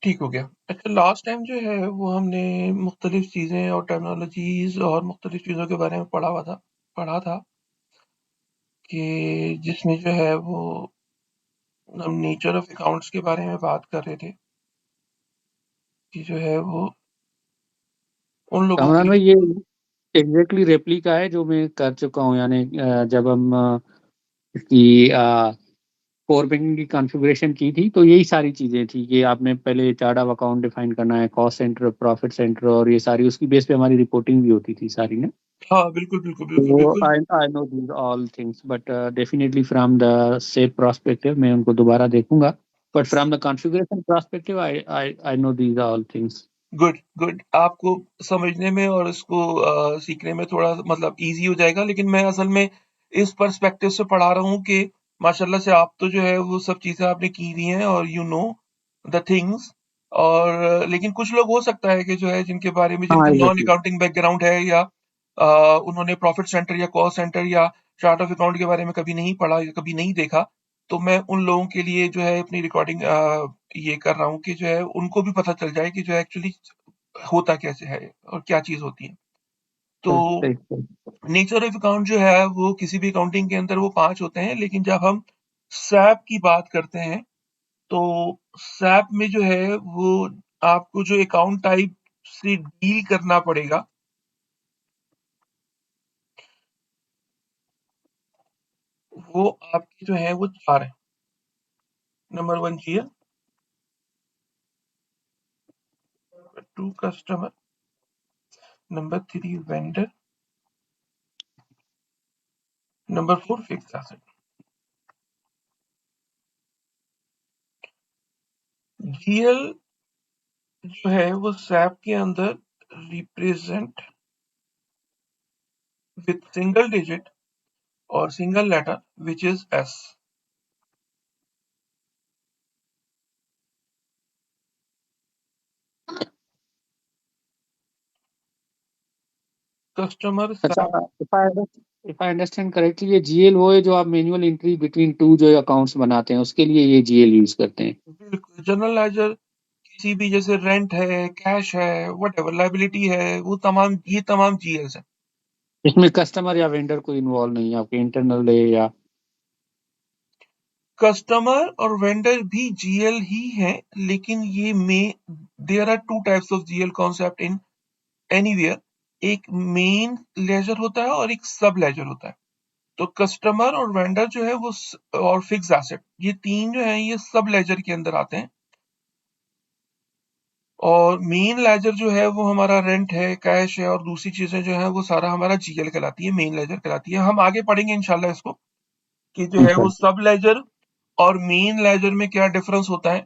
ठीक हो गया। अच्छा, लास्ट टाइम जो है वो हमने मुख्तलिफ चीज़ें और टर्मिनोलॉजीज़ और मुख्तलिफ चीज़ों के बारे में पढ़ा था कि जिसमें जो है वो हम नेचर ऑफ अकाउंट्स के बारे में बात कर रहे थे कि जो है वो उन लोगों के कामरान भाई, लिए। ये एग्जैक्टली रेप्लिका है जो मैं कर चुका हूँ। यानी जब हम इसकी कोर बैंकिंग की कॉन्फ़िगरेशन की थी तो यही सारी चीज़ें थी कि आपने पहले चार्ट ऑफ अकाउंट डिफाइन करना है, कॉस्ट सेंटर, प्रॉफिट सेंटर, और ये सारी उसकी बेस पे हमारी रिपोर्टिंग भी होती थी सारी ना। हाँ, बिल्कुल, बिल्कुल, बिल्कुल, तो बिल्कुल। I know these all things, but definitely from the safe prospective मैं उनको दोबारा देखूंगा। But from the configuration prospective I I I know these all things. Good, good. आपको समझने में और इसको सीखने में थोड़ा मतलब ईज़ी हो जाएगा, लेकिन मैं असल में इस पर्सपेक्टिव से पढ़ा रहा हूँ कि माशाल्लाह से आप तो जो है वो सब चीज़ें आपने की हुई हैं और यू नो द थिंग्स। और लेकिन कुछ लोग हो सकता है कि जो है जिनके बारे में हाँ, जिनका नॉन एग्जैक्टली। अकाउंटिंग बैकग्राउंड है या उन्होंने प्रॉफिट सेंटर या कॉस्ट सेंटर या चार्ट ऑफ अकाउंट के बारे में कभी नहीं पढ़ा या कभी नहीं देखा, तो मैं उन लोगों के लिए जो है अपनी रिकॉर्डिंग ये कर रहा हूँ कि जो है उनको भी पता चल जाए कि जो एक्चुअली होता कैसे है और क्या चीज़ होती है। तो सही सही। नेचर ऑफ अकाउंट जो है वो किसी भी अकाउंटिंग के अंदर वो 5 होते हैं, लेकिन जब हम सैप की बात करते हैं, तो सैप में जो है वो आपको जो अकाउंट टाइप से डील करना पड़ेगा, वो आपके जो है वो 4 हैं। Number 1 GL, number 2 customer, number 3 vendor, number 4 fixed asset. GL जो है वो सैप के अंदर represent with single digit or single letter which is S. Customer अच्छा, SAP if I understand correctly, ये जीएल वो है जो आप मैनुअल एंट्री बिटवीन टू जो अकाउंट्स बनाते हैं उसके लिए ये जीएल यूज करते हैं। बिल्कुल जनरल लेजर, किसी भी जैसे रेंट है, कैश है, व्हाटएवर लायबिलिटी है, वो तमाम ये तमाम जीएल्स हैं। इसमें कस्टमर या वेंडर कोई इन्वॉल्व नहीं है, आपके इंटरनल है या। कस्टमर और वेंडर भी जीएल ही हैं, लेकिन ये में there are two types of GL concept in anywhere. एक मेन लेजर होता है और एक सब लेजर होता है। तो कस्टमर और वेंडर जो है वो और फिक्स एसेट, ये तीन जो है ये सब लेजर के अंदर आते हैं। और मेन लेजर जो है वो हमारा रेंट है, कैश है और दूसरी चीजें जो है वो सारा हमारा जीएल कहलाती है, मेन लेजर कहलाती है। हम आगे पढ़ेंगे इंशाल्लाह इसको कि जो है वो इंशाल्लाह। सब लेजर और मेन लेजर में क्या डिफरेंस होता है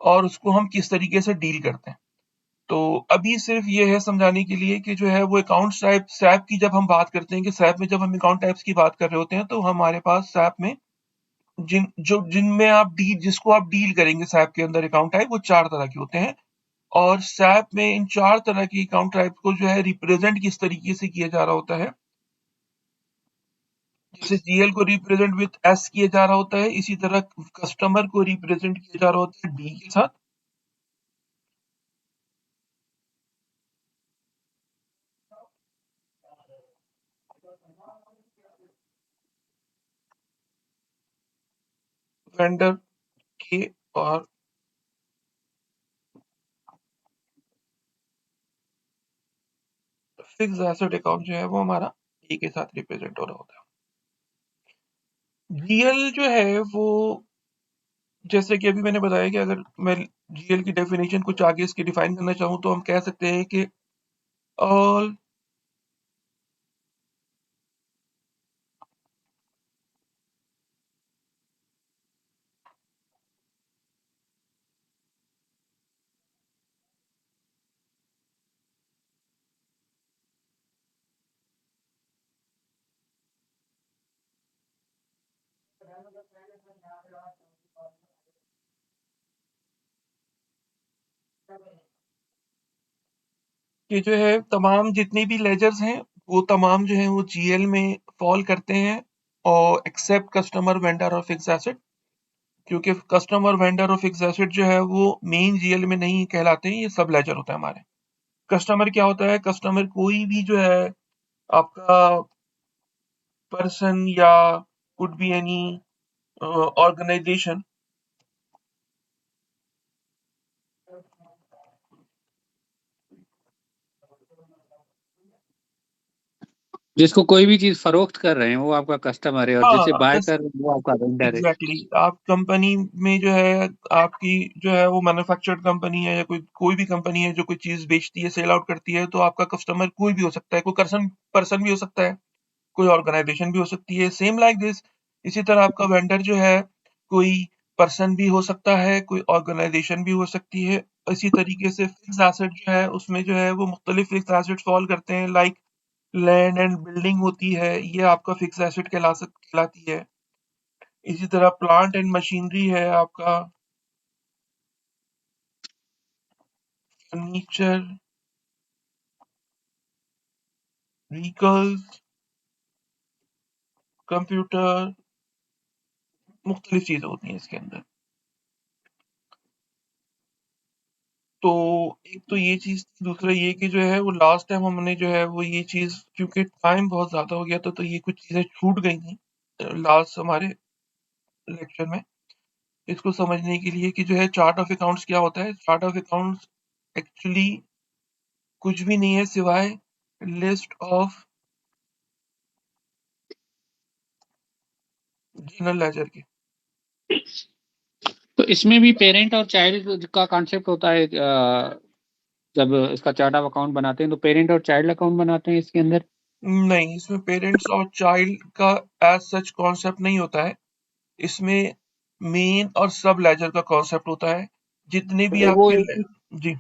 और उसको हम किस तरीके से डील करते हैं। तो अभी सिर्फ ये है समझाने के लिए कि जो है वो अकाउंट टाइप सैप की जब हम बात करते हैं कि सैप में जब हम अकाउंट टाइप्स की बात कर रहे होते हैं, तो हमारे पास सैप में जिनमें आप डील जिसको आप डील करेंगे सैप के अंदर अकाउंट टाइप वो 4 तरह के होते हैं। और सैप में इन 4 तरह की अकाउंट टाइप को जो है रिप्रेजेंट किस तरीके से किया जा रहा होता है। जैसे जीएल को रिप्रेजेंट विद एस किया जा रहा होता है, इसी तरह कस्टमर को रिप्रेजेंट किया जा रहा होता है डी के साथ। वेंडर के और फिक्स एसेट अकाउंट जो है वो हमारा ए के साथ रिप्रेजेंट हो रहा होता है। जीएल जो है वो जैसे कि अभी मैंने बताया कि अगर मैं जीएल की डेफिनेशन कुछ आगे इसकी डिफाइन करना चाहूँ तो हम कह सकते हैं कि ऑल कि जो है तमाम जितने भी लेजर्स हैं वो तमाम जो है वो जीएल में फॉल करते हैं और एक्सेप्ट कस्टमर वेंडर और फिक्स एसेट। क्योंकि कस्टम और वेंडर और फिक्स एसेट जो है वो मेन जीएल में नहीं कहलाते हैं, ये सब लेजर होता है हमारे। कस्टमर क्या होता है? कस्टमर कोई भी जो है आपका पर्सन या कुड बी एनी ऑर्गेनाइजेशन। जिसको कोई भी चीज फरोख्त कर रहे हैं वो आपका कस्टमर है, और जिसे हाँ, बाय जैसे कर रहे हैं वो आपका वेंडर है। एग्जैक्टली आप कंपनी में जो है आपकी जो है वो मैन्युफैक्चर्ड कंपनी है या कोई कोई भी कंपनी है जो कोई चीज बेचती है, सेल आउट करती है, तो आपका कस्टमर कोई भी हो सकता है, कोई पर्सन पर्सन भी हो सकता है, कोई ऑर्गेनाइजेशन भी हो सकती है, सेम लाइक दिस। इसी तरह आपका वेंडर जो है कोई पर्सन भी हो सकता है, कोई ऑर्गेनाइजेशन भी हो सकती है। इसी तरीके से फिक्स एसेट जो है उसमें जो है वो मुख्तलिफ फिक्स एसेट फॉल करते हैं, लाइक लैंड एंड बिल्डिंग होती है, ये आपका फिक्स एसेट कहलाती है। इसी तरह प्लांट एंड मशीनरी है आपका, फर्नीचर, व्हीकल्स, कंप्यूटर, मुख्तलिफ चीजें होती हैं इसके अंदर। तो एक तो ये चीज थी, दूसरा ये कि जो है वो लास्ट टाइम हमने जो है वो ये चीज, क्योंकि टाइम बहुत ज्यादा हो गया था, तो ये कुछ चीजें छूट गई थी लास्ट हमारे लेक्चर में। इसको समझने के लिए कि जो है चार्ट ऑफ अकाउंट्स क्या होता है। चार्ट ऑफ अकाउंट्स एक्चुअली कुछ भी नहीं है सिवाय लिस्ट ऑफ जनरल लेजर के। तो इसमें भी पेरेंट और चाइल्ड का कॉन्सेप्ट होता है। जब इसका चार्ट ऑफ अकाउंट बनाते हैं तो पेरेंट और चाइल्ड अकाउंट बनाते हैं इसके अंदर। नहीं, इसमें पेरेंट्स और चाइल्ड का एज सच कॉन्सेप्ट नहीं होता है। इसमें मेन और सब लेजर का कॉन्सेप्ट होता है। जितने भी वो आपके एक जी।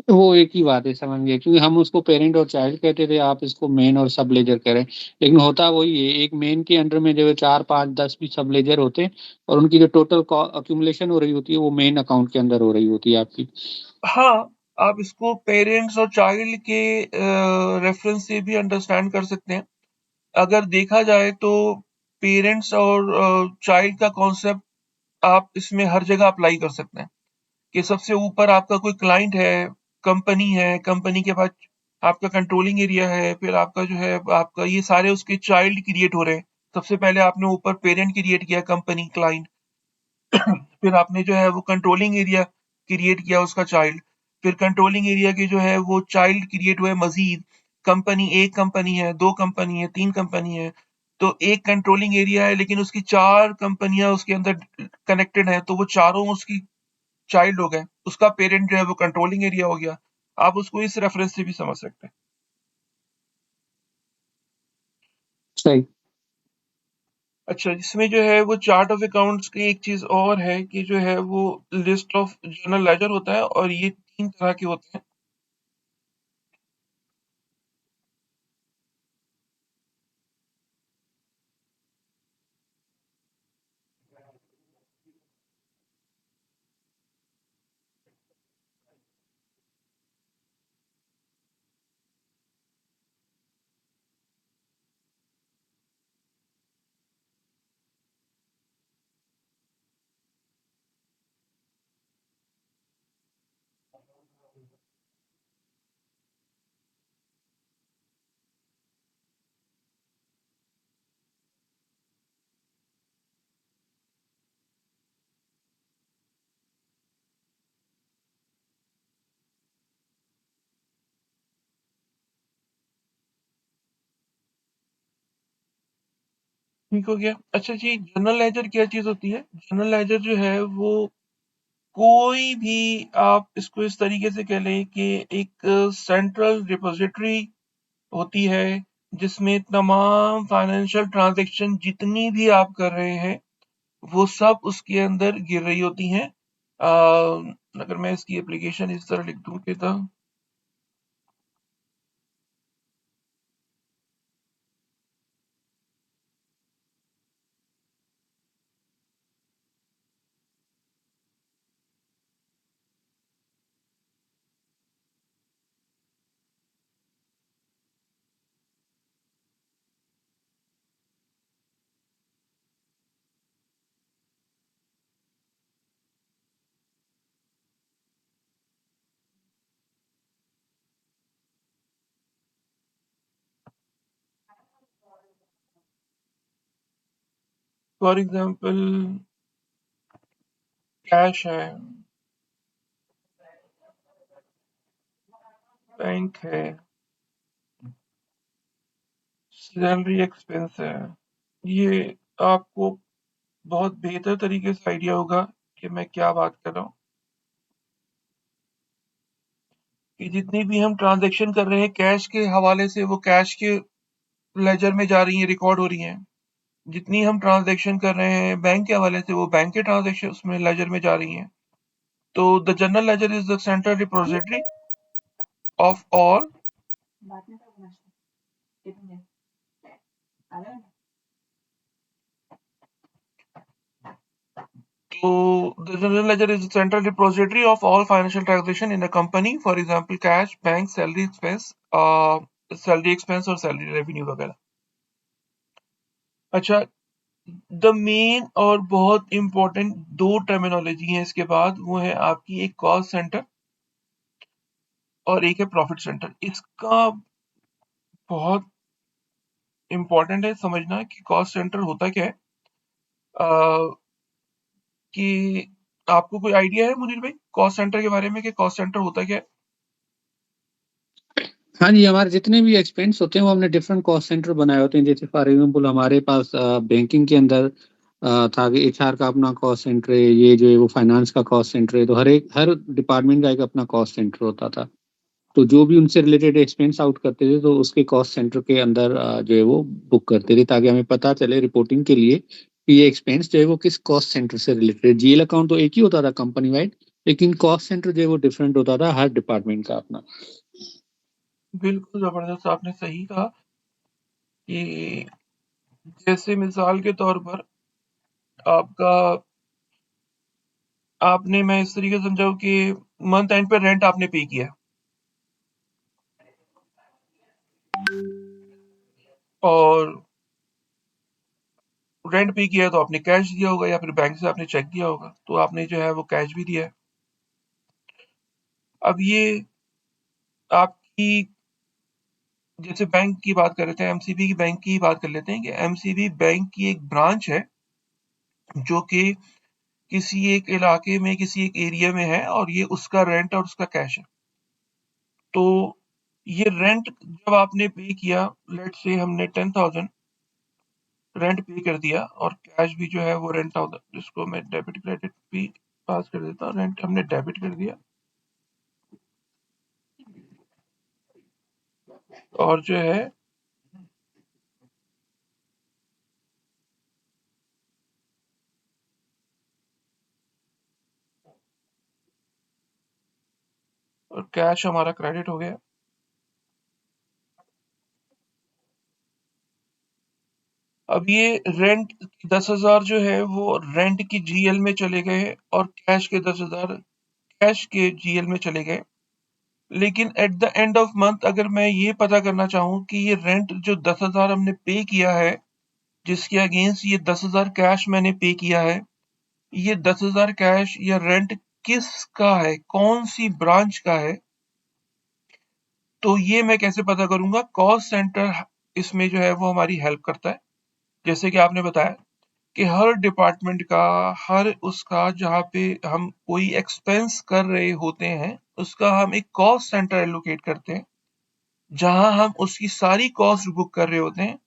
वो एक ही बात है, समझ गए, क्योंकि हम उसको पेरेंट और चाइल्ड कहते थे, आप इसको मेन और सब लेजर कह रहे हैं। लेकिन होता वही है, एक मेन के अंडर में जो है 4 5 10 भी सब लेजर होते हैं, और उनकी जो टोटल अक्यूमुलेशन हो रही होती है वो मेन अकाउंट के अंदर हो रही होती है आपकी। हाँ, आप इसको पेरेंट्स और चाइल्ड के रेफरेंस से भी अंडरस्टैंड कर सकते हैं। अगर देखा जाए तो पेरेंट्स और चाइल्ड का कॉन्सेप्ट आप इसमें हर जगह अप्लाई कर सकते हैं। कि सबसे ऊपर आपका कोई क्लाइंट है, कंपनी के पास आपका कंट्रोलिंग एरिया है, फिर आपका जो है आपका ये सारे उसके चाइल्ड क्रिएट हो रहे हैं। सबसे पहले आपने ऊपर पेरेंट क्रिएट किया, कंपनी, क्लाइंट। फिर आपने जो है वो कंट्रोलिंग एरिया क्रिएट किया, उसका चाइल्ड। फिर कंट्रोलिंग एरिया के जो है वो चाइल्ड क्रिएट हुए मजीद। कंपनी, एक कंपनी है, दो कंपनी है, तीन कंपनी है, तो एक कंट्रोलिंग एरिया है लेकिन उसकी चार कंपनियां उसके अंदर कनेक्टेड है, तो वो चारों उसकी चाइल्ड हो गए। उसका पेरेंट जो है वो कंट्रोलिंग एरिया हो गया। आप उसको इस रेफरेंस से भी समझ सकते हैं। सही। अच्छा, इसमें जो है वो चार्ट ऑफ अकाउंट्स की एक चीज और है कि जो है वो लिस्ट ऑफ जनरल लेजर होता है, और ये तीन तरह के होते हैं। ठीक हो गया। अच्छा जी, जनरल लेजर क्या चीज होती है? जनरल लेजर जो है वो कोई भी, आप इसको इस तरीके से कह लें कि एक सेंट्रल रिपोजिटरी होती है, जिसमें तमाम फाइनेंशियल ट्रांजैक्शन जितनी भी आप कर रहे हैं वो सब उसके अंदर गिर रही होती हैं। अगर मैं इसकी एप्लीकेशन इस तरह लिख दूं कि द फॉर एग्जाम्पल कैश है, बैंक है, सैलरी एक्सपेंस है। ये आपको बहुत बेहतर तरीके से आइडिया होगा कि मैं क्या बात कर रहा हूँ, कि जितनी भी हम ट्रांजैक्शन कर रहे हैं कैश के हवाले से, वो कैश के लेजर में जा रही हैं, रिकॉर्ड हो रही हैं। जितनी हम ट्रांजैक्शन कर रहे हैं बैंक के हवाले से, वो बैंक के ट्रांजैक्शन उसमें लेजर में जा रही हैं। तो the general ledger is the central repository of all, तो the general ledger is the central repository of all financial transaction in a company, for example cash, bank, salary expense और salary revenue वगैरह। अच्छा, the main और बहुत important दो terminology है इसके बाद, वो है आपकी एक कॉस्ट सेंटर और एक है प्रॉफिट सेंटर। इसका बहुत इंपॉर्टेंट है समझना कि कॉस्ट सेंटर होता क्या है। कि आपको कोई आइडिया है मुनीर भाई कॉस्ट सेंटर के बारे में, कि कॉस्ट सेंटर होता क्या है? हाँ जी, हमारे जितने भी एक्सपेंस होते हैं वो हमने डिफरेंट कॉस्ट सेंटर बनाए होते हैं। जैसे फॉर एग्जाम्पल हमारे पास बैंकिंग के अंदर था कि एचआर का अपना कॉस्ट सेंटर है, ये जो है वो फाइनेंस का कॉस्ट सेंटर है। तो हर डिपार्टमेंट का एक अपना कॉस्ट सेंटर होता था। तो जो भी उनसे रिलेटेड एक्सपेंस आउट करते थे तो उसके कॉस्ट सेंटर के अंदर जो है वो बुक करते थे, ताकि हमें पता चले रिपोर्टिंग के लिए कि ये एक्सपेंस जो है वो किस कॉस्ट सेंटर से रिलेटेड है। जीएल अकाउंट तो एक ही होता था कंपनी वाइड, लेकिन कॉस्ट सेंटर जो है वो डिफरेंट होता था हर डिपार्टमेंट का अपना। बिल्कुल जबरदस्त, आपने सही कहा कि जैसे मिसाल के तौर पर आपका, आपने, मैं इस तरीके से समझाऊं कि मंथ एंड पे रेंट आपने पे किया और रेंट पे किया तो आपने कैश दिया होगा या फिर बैंक से आपने चेक दिया होगा, तो आपने जो है वो कैश भी दिया है। अब ये आपकी, जैसे बैंक की बात कर रहे थे, एमसीबी की बैंक की बात कर लेते हैं कि एमसीबी बैंक की एक ब्रांच है जो कि किसी एक इलाके में, किसी एक एरिया में है, और ये उसका रेंट और उसका कैश है। तो ये रेंट जब आपने पे किया, लेट्स से हमने 10,000 रेंट पे कर दिया और कैश भी जो है वो रेंट था, जिसको मैं डेबिट क्रेडिट भी पास कर देता हूँ, रेंट हमने डेबिट कर दिया और जो है और कैश हमारा क्रेडिट हो गया। अब ये रेंट 10,000 जो है वो रेंट की जीएल में चले गए और कैश के 10,000 कैश के जीएल में चले गए। लेकिन at the end of month अगर मैं ये पता करना चाहूँ कि ये रेंट जो 10,000 हमने पे किया है, जिसके अगेंस्ट ये 10,000 कैश मैंने पे किया है, ये 10,000 कैश या रेंट किसका है, कौन सी ब्रांच का है, तो ये मैं कैसे पता करूंगा? कॉस्ट सेंटर इसमें जो है वो हमारी हेल्प करता है। जैसे कि आपने बताया कि हर डिपार्टमेंट का, हर उसका जहाँ पे हम कोई एक्सपेंस कर रहे होते हैं, उसका हम एक कॉस्ट सेंटर एलोकेट करते हैं, जहां हम उसकी सारी कॉस्ट बुक कर रहे होते हैं,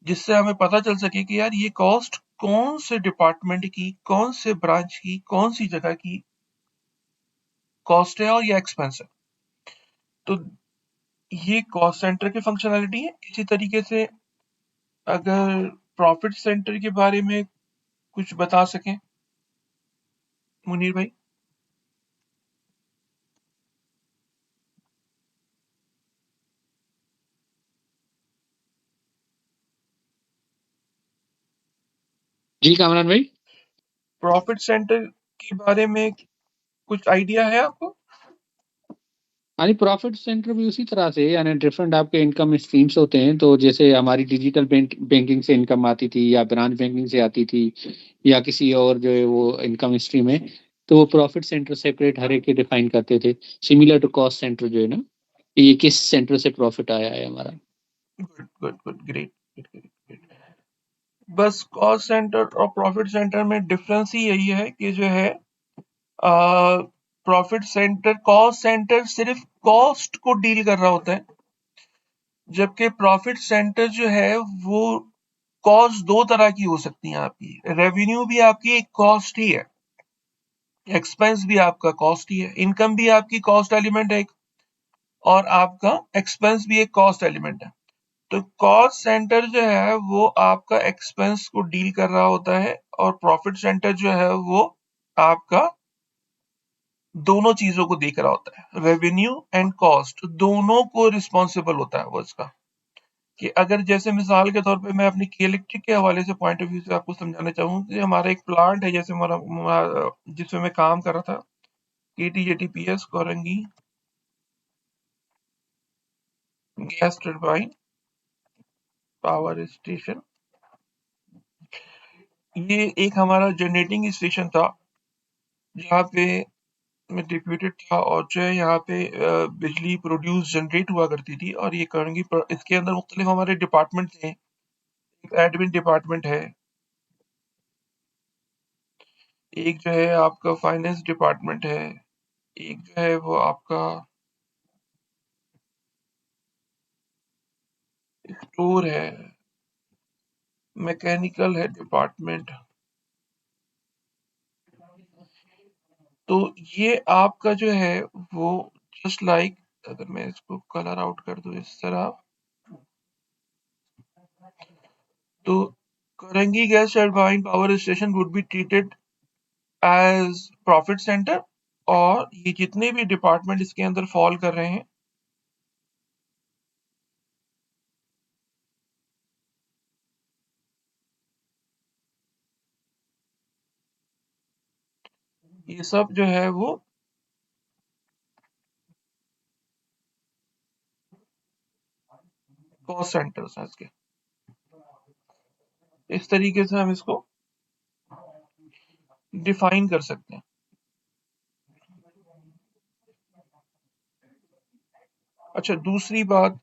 जिससे हमें पता चल सके कि यार ये कॉस्ट कौन से डिपार्टमेंट की, कौन से ब्रांच की, कौन सी जगह की कॉस्ट है और ये एक्सपेंस है। तो ये कॉस्ट सेंटर की फंक्शनैलिटी है। इसी तरीके से अगर प्रॉफिट सेंटर के बारे में कुछ बता सकें मुनीर भाई। जी कामरान भाई। प्रॉफिट सेंटर के बारे में कुछ आइडिया है आपको? हाँ जी, प्रॉफिट सेंटर भी उसी तरह से, यानी डिफरेंट आपके इनकम स्ट्रीम्स होते हैं। तो जैसे हमारी डिजिटल बैंकिंग से इनकम आती थी, या ब्रांच बैंकिंग से आती थी, या किसी और जो है वो इनकम स्ट्रीम है, तो वो प्रॉफिट सेंटर सेपरेट हर एक के डिफाइन करते थे। सिमिलर टू कॉस्ट सेंटर जो है ना, ये किस सेंटर से प्रॉफिट आया है हमारा। गुड गुड गुड, ग्रेट, बस कॉस्ट सेंटर और प्रॉफिट सेंटर में डिफरेंस ही यही है कि जो है प्रॉफिट सेंटर, कॉस्ट सेंटर सिर्फ कॉस्ट को डील कर रहा होता है, जबकि प्रॉफिट सेंटर जो है वो कॉस्ट दो तरह की हो सकती है आपकी। रेवेन्यू भी आपकी एक कॉस्ट ही है, एक्सपेंस भी आपका कॉस्ट ही है, इनकम भी आपकी कॉस्ट एलिमेंट है एक, और आपका एक्सपेंस भी एक कॉस्ट एलिमेंट है। तो कॉस्ट सेंटर जो है वो आपका एक्सपेंस को डील कर रहा होता है, और प्रॉफिट सेंटर जो है वो आपका दोनों चीजों को देख रहा होता है, रेवेन्यू एंड कॉस्ट दोनों को रिस्पॉन्सिबल होता है वो इसका। कि अगर जैसे मिसाल के तौर पे मैं अपनी के इलेक्ट्रिक के हवाले से पॉइंट ऑफ व्यू से आपको समझाना चाहूँ कि हमारा एक प्लांट है, जैसे जिसमें मैं काम कर रहा था, KTJTPS Korangi gas turbine power station. ये एक हमारा जनरेटिंग स्टेशन था जहाँ पे मैं डिप्यूटेड था, और जो है यहाँ पे बिजली प्रोड्यूस जनरेट हुआ करती थी। और ये कोरंगी इसके अंदर मुख्तलिफ हमारे डिपार्टमेंट थे। एक एडमिन डिपार्टमेंट है, एक जो है आपका फाइनेंस डिपार्टमेंट है, एक जो है वो आपका स्टोर है, मैकेनिकल है डिपार्टमेंट। तो ये आपका जो है वो जस्ट लाइक, अगर मैं इसको कलर आउट कर दूं इस तरह, तो करंगी gas turbine power station would be treated as profit centre, और ये जितने भी डिपार्टमेंट इसके अंदर फॉल कर रहे हैं, ये सब जो है वो कॉस्ट सेंटर्स हैं इसके। इस तरीके से हम इसको डिफाइन कर सकते हैं। अच्छा, दूसरी बात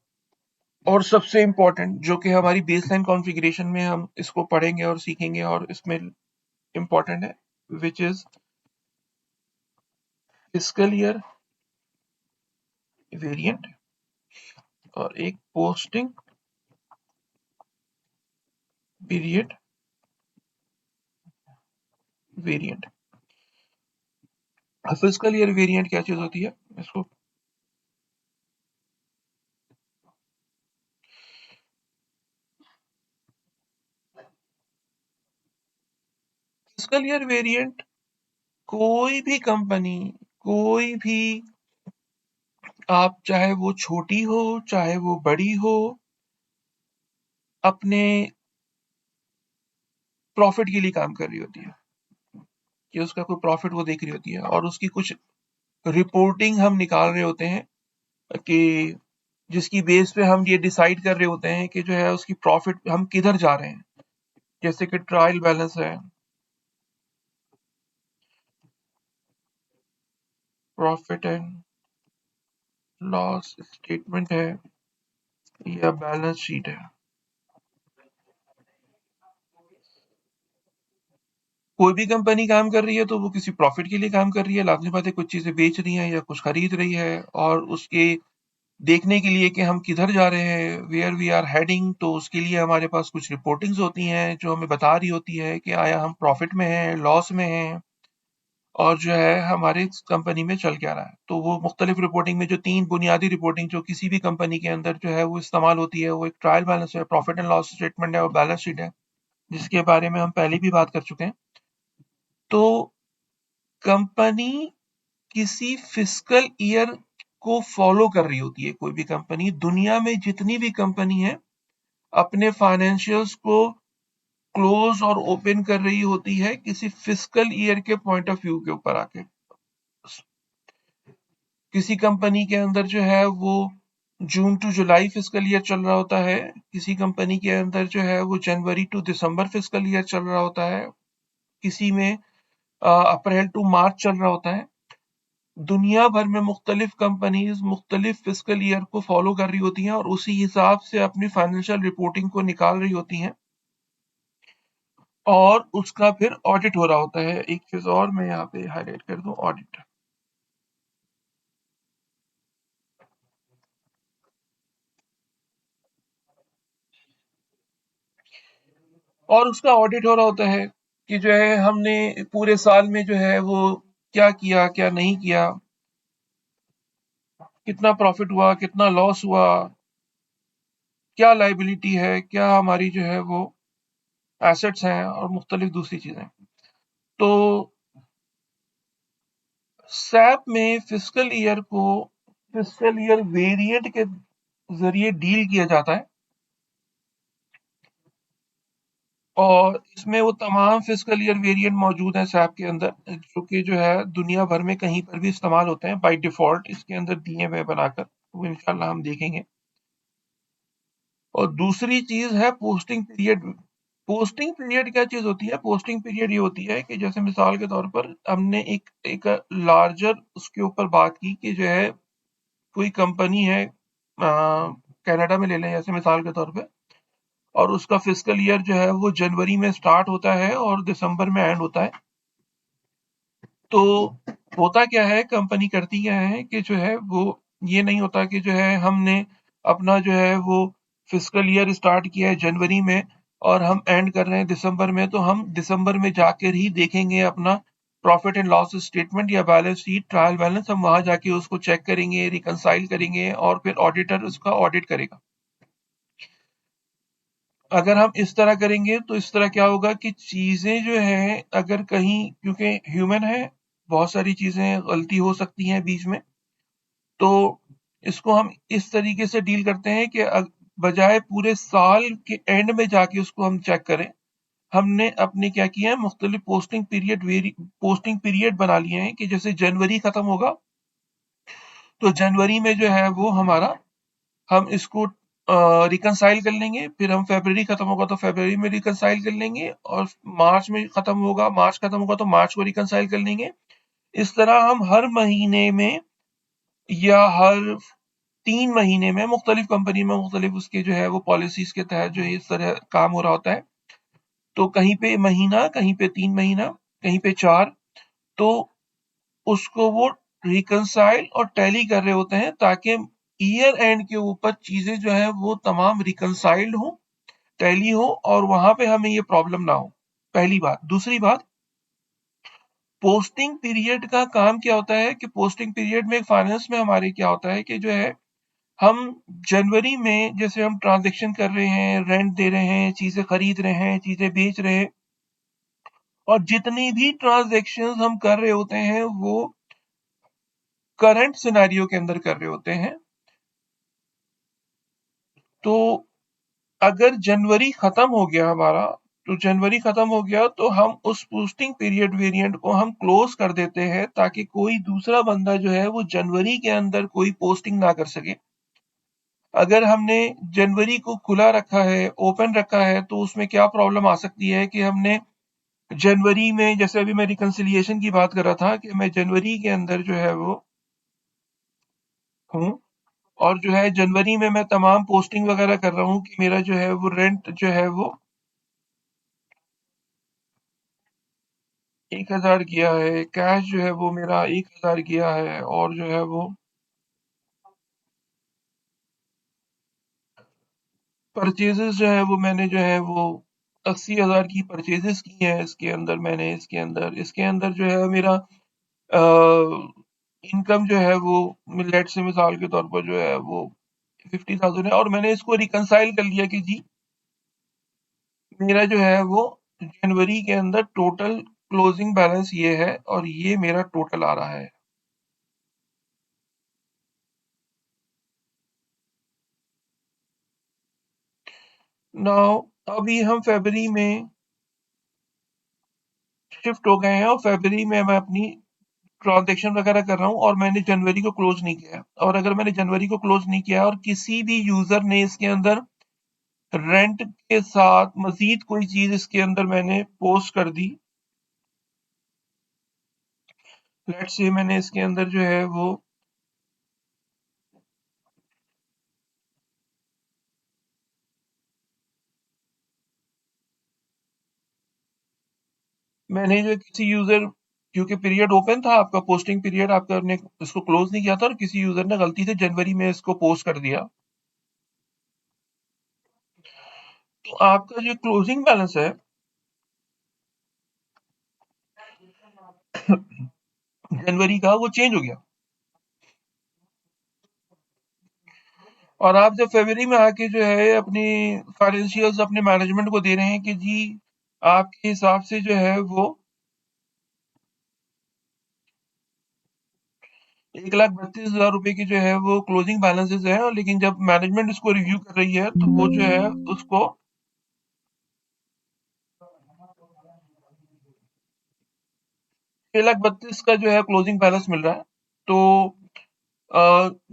और सबसे इम्पोर्टेंट, जो कि हमारी बेसलाइन कॉन्फ़िगरेशन में हम इसको पढ़ेंगे और सीखेंगे और इसमें इम्पोर्टेंट है, which is fiscal year variant और एक posting period variant. Fiscal year variant क्या चीज होती है इसको, फिस्कल ईयर वेरिएंट कोई भी कंपनी, कोई भी, आप चाहे वो छोटी हो चाहे वो बड़ी हो, अपने प्रॉफिट के लिए काम कर रही होती है, कि उसका कोई प्रॉफिट वो देख रही होती है, और उसकी कुछ रिपोर्टिंग हम निकाल रहे होते हैं, कि जिसकी बेस पे हम ये डिसाइड कर रहे होते हैं कि जो है उसकी प्रॉफिट हम किधर जा रहे हैं। जैसे कि ट्रायल बैलेंस है, प्रॉफिट एंड लॉस स्टेटमेंट है, या बैलेंस शीट है। कोई भी कंपनी काम कर रही है तो वो किसी प्रॉफिट के लिए काम कर रही है, लाजमी बात है, कुछ चीजें बेच रही है या कुछ खरीद रही है, और उसके देखने के लिए कि हम किधर जा रहे हैं, वेयर वी आर हेडिंग, तो उसके लिए हमारे पास कुछ रिपोर्टिंग्स होती हैं जो हमें बता रही होती है कि आया हम प्रॉफिट में हैं, लॉस में हैं, और जो है हमारे कंपनी में चल क्या रहा है। तो वो मुख्तलिफ रिपोर्टिंग में जो तीन बुनियादी रिपोर्टिंग जो किसी भी कंपनी के अंदर जो है वो इस्तेमाल होती है, वो एक ट्रायल बैलेंस है, प्रॉफिट एंड लॉस स्टेटमेंट है, और बैलेंस शीट है, जिसके बारे में हम पहले भी बात कर चुके हैं। तो कंपनी किसी फिस्कल ईयर को फॉलो कर रही होती है, कोई भी कंपनी, दुनिया में जितनी भी कंपनी है अपने फाइनेंशियल्स को क्लोज और ओपन कर रही होती है किसी फिस्कल ईयर के पॉइंट ऑफ व्यू के ऊपर आके। किसी कंपनी के अंदर जो है वो जून टू जुलाई फिस्कल ईयर चल रहा होता है, किसी कंपनी के अंदर जो है वो जनवरी टू दिसंबर फिस्कल ईयर चल रहा होता है, किसी में अप्रैल टू मार्च चल रहा होता है। दुनिया भर में मुख्तलिफ कंपनीज मुख्तलिफ फिस्कल ईयर को फॉलो कर रही होती हैं, और उसी हिसाब से अपनी फाइनेंशियल रिपोर्टिंग को निकाल रही होती हैं। और उसका फिर ऑडिट हो रहा होता है। एक चीज और मैं यहाँ पे हाईलाइट कर दूं, ऑडिट। और उसका ऑडिट हो रहा होता है कि जो है हमने पूरे साल में जो है वो क्या किया, क्या नहीं किया, कितना प्रॉफिट हुआ, कितना लॉस हुआ, क्या लाइबिलिटी है, क्या हमारी जो है वो एसेट्स हैं, और मुख्तलिफ दूसरी चीजें। तो सैप में फिस्कल ईयर वेरिएंट के जरिए डील किया जाता है, और इसमें वो तमाम फिस्कल ईयर वेरिएंट मौजूद हैं सैप के अंदर, जो कि जो है दुनिया भर में कहीं पर भी इस्तेमाल होते हैं बाय डिफॉल्ट, इसके अंदर दिए हुए बनाकर, वो इंशाल्लाह हम देखेंगे। और दूसरी चीज है पोस्टिंग पीरियड। पोस्टिंग पीरियड क्या चीज होती है? पोस्टिंग पीरियड ये होती है कि जैसे मिसाल के तौर पर हमने एक एक लार्जर उसके ऊपर बात की कि जो है कोई कंपनी है, कनाडा में ले लें जैसे मिसाल के तौर पे, और उसका फिस्कल ईयर जो है वो जनवरी में स्टार्ट होता है और दिसंबर में एंड होता है। तो होता क्या है, कंपनी करती क्या है कि जो है वो, ये नहीं होता कि जो है हमने अपना जो है वो फिस्कल ईयर स्टार्ट किया है जनवरी में और हम एंड कर रहे हैं दिसंबर में, तो हम दिसंबर में जाकर ही देखेंगे अपना प्रॉफिट एंड लॉस स्टेटमेंट या बैलेंस शीट, ट्रायल बैलेंस, हम वहां जाके उसको चेक करेंगे, रिकंसाइल करेंगे, और फिर ऑडिटर उसका ऑडिट करेगा। अगर हम इस तरह करेंगे तो इस तरह क्या होगा कि चीजें जो है, अगर कहीं, क्योंकि ह्यूमन है, बहुत सारी चीजें गलती हो सकती हैं बीच में, तो इसको हम इस तरीके से डील करते हैं कि बजाय पूरे साल के एंड में जाके उसको हम चेक करें, हमने अपने क्या किया है, मुख्तलिफ पोस्टिंग पीरियड बना लिए हैं कि जैसे जनवरी खत्म होगा तो जनवरी में जो है वो हमारा, हम इसको रिकंसाइल कर लेंगे, फिर हम फरवरी खत्म होगा तो फरवरी में रिकंसाइल कर लेंगे, और मार्च खत्म होगा तो मार्च को रिकंसाइल कर लेंगे। इस तरह हम हर महीने में या हर 3 महीने में, मुख्तलिफ कंपनी में मुख्तलिफ उसके जो है वो पॉलिसीज के तहत जो है इस तरह काम हो रहा होता है। तो कहीं पे महीना, कहीं पे 3 महीना, कहीं पे 4, तो उसको वो रिकंसाइल और टैली कर रहे होते हैं ताकि ईयर एंड के ऊपर चीजें जो है वो तमाम रिकंसाइल्ड हो, टैली हो, और वहां पे हमें ये प्रॉब्लम ना हो। पहली बात। दूसरी बात, पोस्टिंग पीरियड का काम क्या होता है कि पोस्टिंग पीरियड में फाइनेंस में हमारे क्या होता है कि जो है हम जनवरी में जैसे हम ट्रांजैक्शन कर रहे हैं, रेंट दे रहे हैं, चीजें खरीद रहे हैं, चीजें बेच रहे हैं, और जितनी भी ट्रांजैक्शंस हम कर रहे होते हैं वो करंट सिनेरियो के अंदर कर रहे होते हैं। तो अगर जनवरी खत्म हो गया हमारा, तो जनवरी खत्म हो गया तो हम उस पोस्टिंग पीरियड वेरिएंट को हम क्लोज कर देते हैं ताकि कोई दूसरा बंदा जो है वो जनवरी के अंदर कोई पोस्टिंग ना कर सके। अगर हमने जनवरी को खुला रखा है, ओपन रखा है, तो उसमें क्या प्रॉब्लम आ सकती है कि हमने जनवरी में, जैसे अभी मैं रिकंसिलिएशन की बात कर रहा था कि मैं जनवरी के अंदर जो है वो हूँ, और जो है जनवरी में मैं तमाम पोस्टिंग वगैरह कर रहा हूँ कि मेरा जो है वो रेंट जो है वो 1,000 किया है, कैश जो है वो मेरा 1,000 किया है, और जो है वो परचेजेस जो है वो मैंने जो है वो 80,000 की परचेजेस की हैं इसके अंदर, मैंने इसके अंदर जो है मेरा इनकम जो है वो, लेट से मिसाल के तौर पर जो है वो 50,000 है, और मैंने इसको रिकंसाइल कर लिया कि जी मेरा जो है वो जनवरी के अंदर टोटल क्लोजिंग बैलेंस ये है और ये मेरा टोटल आ रहा है। नाउ अभी हम फरवरी में शिफ्ट हो गए हैं और फरवरी में मैं अपनी ट्रांजेक्शन वगैरह कर रहा हूँ और मैंने जनवरी को क्लोज नहीं किया है। और अगर मैंने जनवरी को क्लोज नहीं किया और किसी भी यूजर ने इसके अंदर रेंट के साथ मजीद कोई चीज इसके अंदर मैंने पोस्ट कर दी, लेट्स से मैंने इसके अंदर जो है वो मैंने जो किसी यूजर, क्योंकि पीरियड ओपन था आपका, पोस्टिंग पीरियड आपका ने इसको क्लोज नहीं किया था, और किसी यूजर ने गलती से जनवरी में इसको पोस्ट कर दिया, तो आपका जो क्लोजिंग बैलेंस है जनवरी का, वो चेंज हो गया। और आप जब फरवरी में आके जो है अपनी फाइनेंशियल्स अपने मैनेजमेंट को दे रहे हैं कि जी आपके हिसाब से जो है वो 1,32,000 रुपए की जो है वो क्लोजिंग बैलेंसेस है, और लेकिन जब मैनेजमेंट इसको रिव्यू कर रही है तो वो जो है उसको 6,32,000 का जो है क्लोजिंग बैलेंस मिल रहा है। तो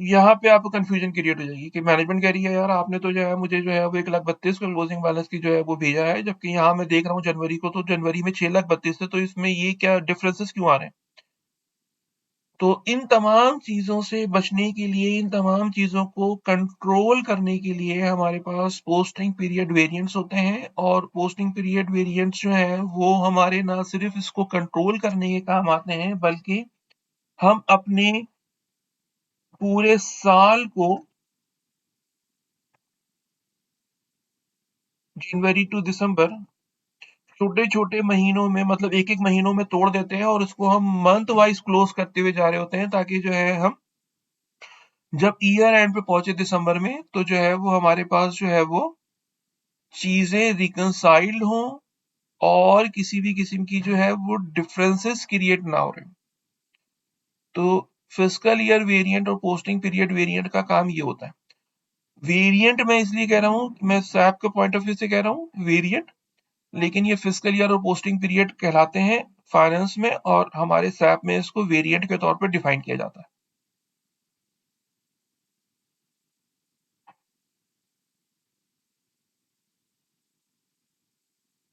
यहाँ पे आपको कंफ्यूजन क्रिएट हो जाएगी कि मैनेजमेंट कह रही है यार आपने तो जो है मुझे जो है वो 1,32,000 का क्लोजिंग बैलेंस की जो है वो भेजा है, जबकि यहाँ मैं देख रहा हूँ जनवरी को तो जनवरी में 6,32,000 है, तो इसमें ये क्या डिफरेंसेस क्यों आ रहे हैं। तो इन तमाम चीजों से बचने के लिए, इन तमाम चीजों को कंट्रोल करने के लिए हमारे पास पोस्टिंग पीरियड वेरिएंट्स होते हैं, और पोस्टिंग पीरियड वेरिएंट्स जो हैं वो हमारे ना सिर्फ इसको कंट्रोल करने के काम आते हैं, बल्कि हम अपने पूरे साल को जनवरी टू दिसंबर छोटे-छोटे महीनों में, मतलब एक-एक महीनों में तोड़ देते हैं, और उसको हम मंथ वाइज क्लोज करते हुए जा रहे होते हैं, ताकि जो है हम जब ईयर एंड पे पहुंचे दिसंबर में तो जो है वो हमारे पास जो है वो चीजें रिकंसाइल्ड हों, और किसी भी किस्म की जो है वो डिफरेंसेस क्रिएट ना हो रहे हैं। तो फिस्कल ईयर वेरिएंट और पोस्टिंग पीरियड वेरिएंट का काम ये होता है। वेरिएंट मैं इसलिए कह रहा हूँ, मैं सैप के पॉइंट ऑफ व्यू से कह रहा हूँ वेरिएंट, लेकिन ये फिस्कल ईयर और पोस्टिंग पीरियड कहलाते हैं फाइनेंस में, और हमारे सैप में इसको वेरिएंट के तौर पर डिफाइन किया जाता है।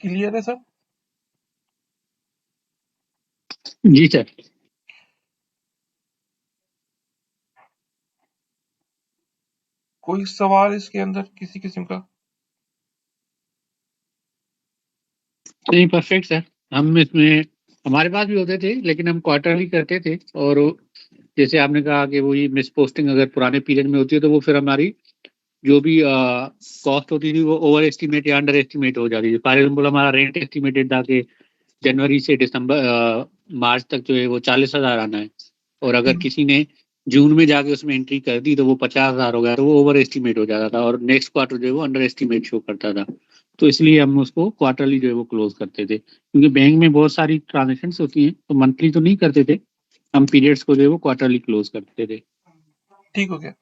क्लियर है सर? जी सर। कोई सवाल इसके अंदर किसी किस्म का? नहीं, परफेक्ट सर। हम इसमें हमारे पास भी होते थे, लेकिन हम क्वार्टरली करते थे। और जैसे आपने कहा कि वो ये मिस पोस्टिंग अगर पुराने पीरियड में होती है तो वो फिर हमारी जो भी कॉस्ट होती थी वो ओवर एस्टिमेट या अंडर एस्टिमेट हो जाती थी। फॉर एग्जाम्पल हमारा रेंट एस्टिमेटेड था कि जनवरी से दिसंबर मार्च तक जो है वो 40,000 आना है, और अगर हम्म, किसी ने जून में जाके उसमें एंट्री कर दी तो वो 50,000 हो गया, तो वो ओवर एस्टिमेट हो जाता था, और नेक्स्ट क्वार्टर जो है वो अंडर एस्टिमेट शो करता था। तो इसलिए हम उसको क्वार्टरली जो है वो क्लोज करते थे, क्योंकि बैंक में बहुत सारी ट्रांजेक्शन होती हैं, तो मंथली तो नहीं करते थे। हम पीरियड्स को जो है वो क्वार्टरली क्लोज करते थे। ठीक हो गया।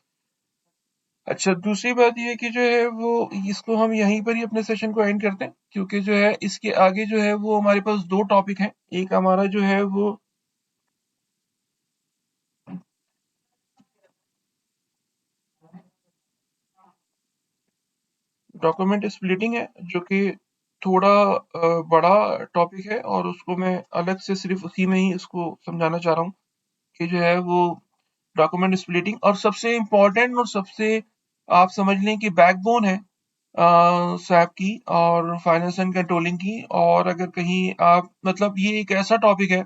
अच्छा, दूसरी बात ये है कि जो है वो इसको हम यहीं पर ही अपने सेशन को एंड करते हैं, क्योंकि जो है इसके आगे जो है वो हमारे पास दो टॉपिक हैं। एक हमारा जो है वो डॉक्यूमेंट स्प्लिटिंग है, जो कि थोड़ा बड़ा टॉपिक है, और उसको मैं अलग से सिर्फ उसी में ही इसको समझाना चाह रहा हूँ कि जो है वो डॉक्यूमेंट स्प्लिटिंग, और सबसे इम्पोर्टेंट और सबसे आप समझ लें कि बैकबोन है सैप की और फाइनेंस एंड कंट्रोलिंग की। और अगर कहीं आप, मतलब ये एक ऐसा टॉपिक है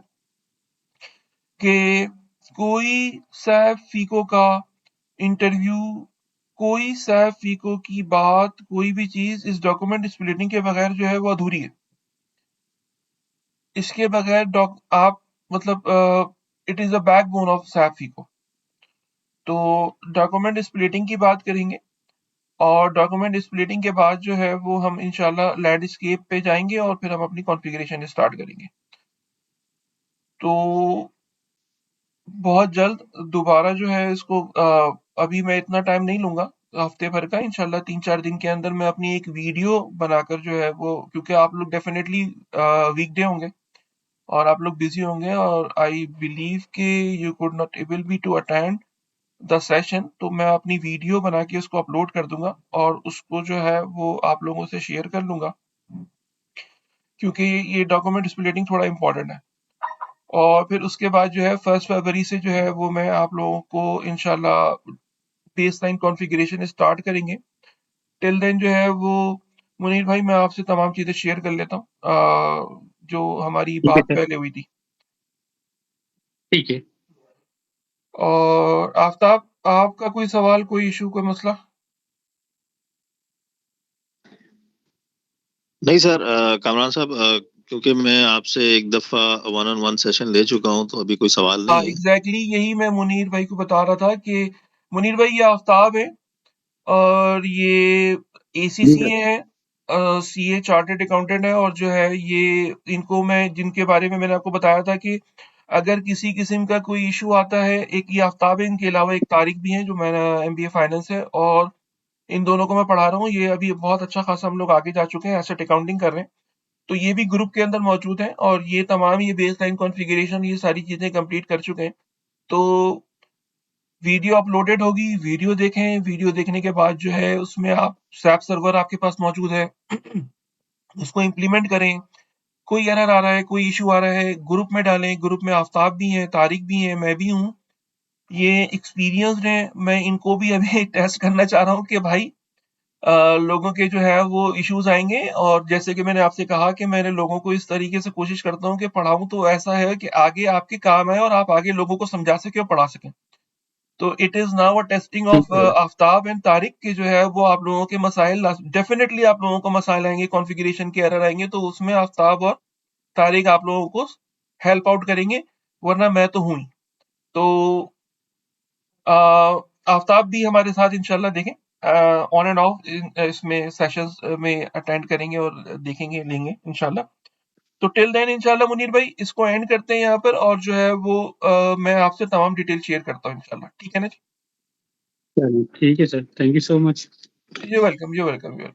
कि कोई सैप फीको का इंटरव्यू, कोई सैप फीको की बात, कोई भी चीज इस डॉक्यूमेंट स्प्लिटिंग के बगैर जो है वो अधूरी है। इसके बगैर डॉक आप, मतलब it is a backbone of SAP FICO. तो डॉक्यूमेंट स्प्लिटिंग की बात करेंगे, और डॉक्यूमेंट स्प्लिटिंग के बाद जो है वो हम इंशाल्लाह लैंडस्केप पे जाएंगे, और फिर हम अपनी कॉन्फ़िगरेशन स्टार्ट करेंगे। तो बहुत जल्द दोबारा जो है इसको अभी मैं इतना टाइम नहीं लूंगा, हफ्ते भर का, इंशाल्लाह 3-4 दिन के अंदर मैं अपनी एक वीडियो बनाकर जो है वो, क्योंकि आप लोग डेफिनेटली वीकडे होंगे और आप लोग बिजी होंगे, और आई बिलीव कि you could not able be to attend the session, तो मैं अपनी वीडियो बना के उसको अपलोड कर दूंगा, और उसको जो है वो आप लोगों से शेयर कर लूंगा, क्योंकि ये डॉक्यूमेंट स्प्लिटिंग थोड़ा इंपॉर्टेंट है। और फिर उसके बाद जो है 1 फरवरी से जो है वो मैं आप लोगों को इंशाल्लाह बेसलाइन कॉन्फ़िगरेशन स्टार्ट करेंगे। टिल देन जो है वो मुनीर भाई, मैं आपसे तमाम चीज़ें शेयर कर लेता हूँ। जो हमारी ठीक है बात सर। पहले हुई थी। ठीक है। और आफ्ताब, आपका कोई सवाल, कोई इशू, कोई मसला? नहीं सर, कामरान साहब, क्योंकि मैं आपसे एक दफा वन ऑन वन सेशन ले चुका हूं, तो अभी कोई सवाल हाँ, नहीं है। एग्जैक्टली यही मैं मुनीर भाई को बता रहा था कि मुनीर भाई, ये आफ्ताब है और ये जी एसीसीए सर। है, सीए चार्टर्ड अकाउंटेंट है। और जो है ये, इनको मैं, जिनके बारे में मैंने आपको बताया था कि अगर किसी किस्म का कोई इशू आता है, एक ये आफ्ताब है, इनके अलावा एक तारिक भी है जो मेरा एमबीए फाइनेंस है, और इन दोनों को मैं पढ़ा रहा हूँ। ये अभी बहुत अच्छा खासा हम लोग आगे जा चुके हैं, एसेट अकाउंटिंग कर रहे हैं। तो ये भी ग्रुप के अंदर मौजूद हैं और ये तमाम, ये बेस लाइन कॉन्फ़िगरेशन, ये सारी चीज़ें कंप्लीट कर चुके हैं। तो वीडियो अपलोडेड होगी, वीडियो देखें। वीडियो देखने के बाद जो है उसमें आप, SAP सर्वर आपके पास मौजूद है, उसको इम्प्लीमेंट करें। कोई एरर आ रहा है, कोई इश्यू आ रहा है, ग्रुप में डालें। ग्रुप में आफ्ताब भी हैं, तारिक भी हैं, मैं भी हूँ। ये एक्सपीरियंस्ड हैं। मैं इनको भी अभी टेस्ट करना चाह रहा हूँ कि भाई लोगों के जो है वो इश्यूज आएंगे। और जैसे कि मैंने आपसे कहा कि मैंने लोगों को इस तरीके से कोशिश करता हूँ कि पढ़ाऊं तो ऐसा है कि आगे आपके काम आए और आप आगे लोगों को समझा सके और पढ़ा सकें। तो it is now a testing ठीक ऑफ है। आफ्ताब एंड तारिक के जो है वो आप लोगों के मसाइल, डेफिनेटली आप लोगों को मसाइल आएंगे, कॉन्फ़िगरेशन के एरर आएंगे, तो उसमें आफ्ताब और तारिक आप लोगों को हेल्प आउट करेंगे, वरना मैं तो हूं ही। तो अ, आफ्ताब भी हमारे साथ इंशाल्लाह देखें, ऑन एंड ऑफ इसमें सेशंस में अटेंड करेंगे और देखेंगे, लेंगे इंशाल्लाह। तो टिल देन इंशाल्लाह मुनीर भाई, इसको एंड करते हैं यहाँ पर, और जो है वो मैं आपसे तमाम डिटेल शेयर करता हूँ इंशाल्लाह। ठीक है ना जी? चलिए ठीक है sir, thank you so much. You welcome, you welcome, you welcome.